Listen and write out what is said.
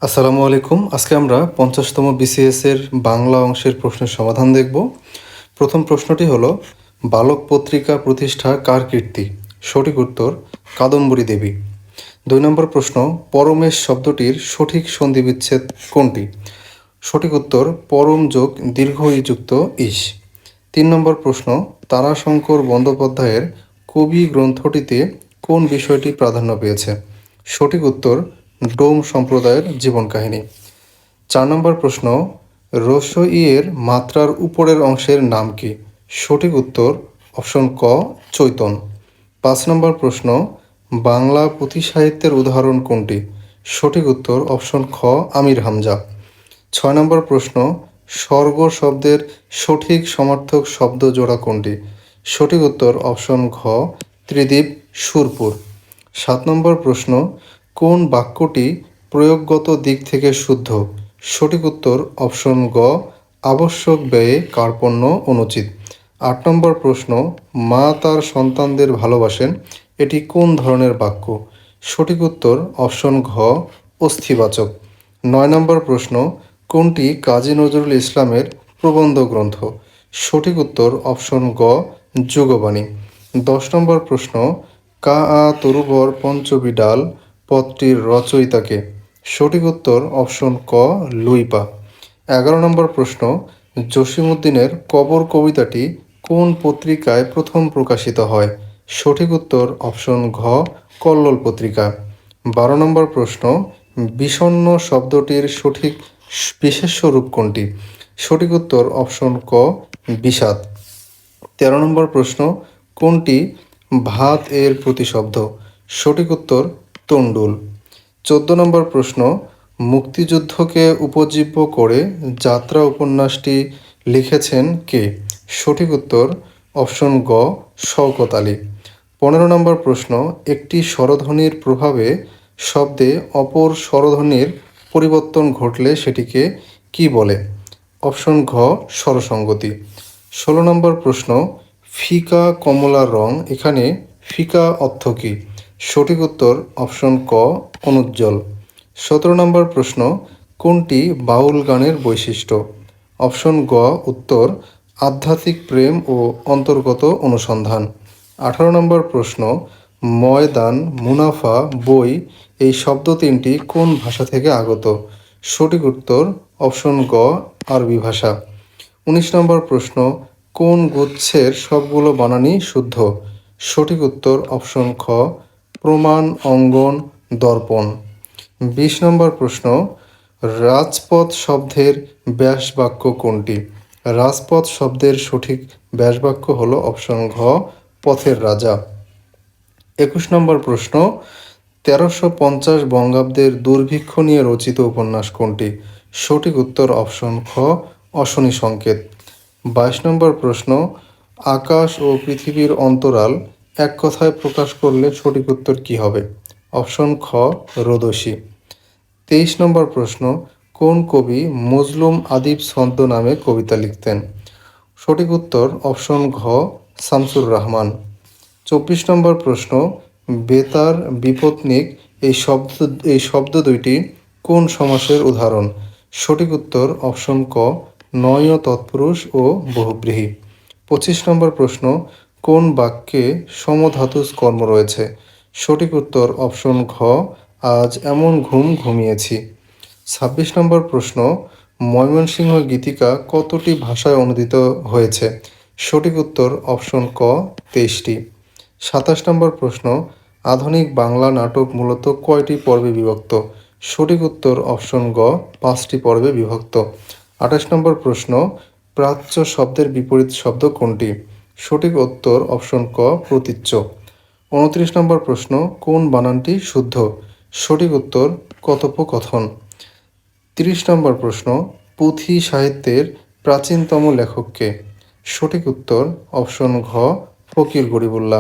আসসালামু আলাইকুম। আজকে আমরা ৫০তম বিসিএস এর বাংলা অংশের প্রশ্নের সমাধান দেখব। প্রথম প্রশ্নটি হলো, বালক পত্রিকা প্রতিষ্ঠা কার কীর্তি? সঠিক উত্তর কাদম্বরী দেবী। ২ নম্বর প্রশ্ন, পরমেশ শব্দটির সঠিক সন্ধিবিচ্ছেদ কোনটি? সঠিক উত্তর পরম যোগ দীর্ঘ যুক্ত ইস। ৩ নম্বর প্রশ্ন, তারাশঙ্কর বন্দ্যোপাধ্যায়ের কবি গ্রন্থটিতে কোন বিষয়টি প্রাধান্য পেয়েছে? সঠিক উত্তর ডোম সম্প্রদায়ের জীবন কাহিনী। ৪ নম্বর প্রশ্ন, ই এর মাত্রার উপরের অংশের নাম কি? সঠিক উত্তর অপশন ক চৈতন। ৫ নম্বর প্রশ্ন, বাংলা পুঁথি সাহিত্যের উদাহরণ কোনটি? সঠিক উত্তর অপশন খ আমির হামজা। ৬ নম্বর প্রশ্ন, স্বর্গ শব্দের সঠিক সমার্থক শব্দ জোড়া কোনটি? সঠিক উত্তর অপশন ঘ ত্রিদীপ সুরপুর। ৭ নম্বর প্রশ্ন, কোন বাক্যটি প্রয়োগগত দিক থেকে শুদ্ধ? সঠিক উত্তর অপশন গ আবশ্যক ব্যয়ে কার্পণ্য অনুচিত। ৮ নম্বর প্রশ্ন, মা তার সন্তানদের ভালোবাসেন, এটি কোন ধরনের বাক্য? সঠিক উত্তর অপশন ঘ অস্থিবাচক। ৯ নম্বর প্রশ্ন, কোনটি কাজী নজরুল ইসলামের প্রবন্ধ গ্রন্থ? সঠিক উত্তর অপশন গ যুগবাণী। ১০ নম্বর প্রশ্ন, কা আ তরুবর পঞ্চবিডাল পদটির রচয়িতাকে? সঠিক উত্তর অপশন ক লুইপা। ১১ নম্বর প্রশ্ন, জসীমউদ্দীনের কবর কবিতাটি কোন পত্রিকায় প্রথম প্রকাশিত হয়? সঠিক উত্তর অপশন ঘ কল্লোল পত্রিকা। ১২ নম্বর প্রশ্ন, বিষণ্ণ শব্দটির সঠিক বিশেষ্য রূপ কোনটি? সঠিক উত্তর অপশন ক বিষাদ। ১৩ নম্বর প্রশ্ন, কোনটি ভাত এর প্রতিশব্দ? সঠিক উত্তর তণ্ডুল। ১৪ নম্বর প্রশ্ন, মুক্তিযুদ্ধকে উপজীব্য করে যাত্রা উপন্যাসটি লিখেছেন কে? সঠিক উত্তর অপশন গ শওকত আলী। ১৫ নম্বর প্রশ্ন, একটি স্বরধ্বনির প্রভাবে শব্দে অপর স্বরধ্বনির পরিবর্তন ঘটলে সেটিকে কি বলে? অপশন ঘ স্বরসঙ্গতি। ১৬ নম্বর প্রশ্ন, ফিকা কমলা রং, এখানে ফিকা অর্থ কী? সঠিক উত্তর অপশন ক অনুজ্জ্বল। ১৭ নম্বর প্রশ্ন, কোনটি বাউল গানের বৈশিষ্ট্য? অপশন গ উত্তর আধ্যাত্মিক প্রেম ও অন্তর্গত অনুসন্ধান। ১৮ নম্বর প্রশ্ন, ময়দান, মুনাফা, বই এই শব্দ তিনটি কোন ভাষা থেকে আগত? সঠিক উত্তর অপশন গ আরবি ভাষা। ১৯ নম্বর প্রশ্ন, কোন গুচ্ছের সবগুলো বানানই শুদ্ধ? সঠিক উত্তর অপশন খ প্রমাণ, অঙ্গন, দর্পণ। ২০ নম্বর প্রশ্ন, রাজপথ শব্দের ব্যাসবাক্য কোনটি? রাজপথ শব্দের সঠিক ব্যাসবাক্য হল অপশন ঘ পথের রাজা। ২১ নম্বর প্রশ্ন, ১৩৫০ বঙ্গাব্দের দুর্ভিক্ষ নিয়ে রচিত উপন্যাস কোনটি? সঠিক উত্তর অপশন খ অশনি সংকেত। ২২ নম্বর প্রশ্ন, আকাশ ও পৃথিবীর অন্তরাল এক কথায় প্রকাশ করলে সঠিক উত্তর কী হবে? অপশন খ রোদসী। ২৩ নম্বর প্রশ্ন, কোন কবি মজলুম আদিব ছন্দ নামে কবিতা লিখতেন? সঠিক উত্তর অপশন ঘ শামসুর রহমান। ২৪ নম্বর প্রশ্ন, বেতার, বিপত্নিক এই শব্দ দুইটি কোন সমাসের উদাহরণ? সঠিক উত্তর অপশন ক নয় তৎপুরুষ ও বহুব্রীহি। ২৫ নম্বর প্রশ্ন, কোন বাক্যে সমধাতুজ কর্ম রয়েছে? সঠিক উত্তর অপশন ঘ আজ এমন ঘুম ঘুমিয়েছি। ২৬ নম্বর প্রশ্ন, ময়মনসিংহ গীতিকা কতটি ভাষায় অনুদিত হয়েছে? সঠিক উত্তর অপশন ক ২৩টি। ২৭ নম্বর প্রশ্ন, আধুনিক বাংলা নাটক মূলত কয়টি পর্বে বিভক্ত? সঠিক উত্তর অপশন গ ৫টি পর্বে বিভক্ত। ২৮ নম্বর প্রশ্ন, প্রাচ্য শব্দের বিপরীত শব্দ কোনটি? সঠিক উত্তর অপশন ক প্রতীচ্য। ২৯ নম্বর প্রশ্ন, কোন বানানটি শুদ্ধ? সঠিক উত্তর কথোপকথন। ৩০ নম্বর প্রশ্ন, পুঁথি সাহিত্যের প্রাচীনতম লেখক কে? সঠিক উত্তর অপশন ঘ ফকির গরিবুল্লাহ।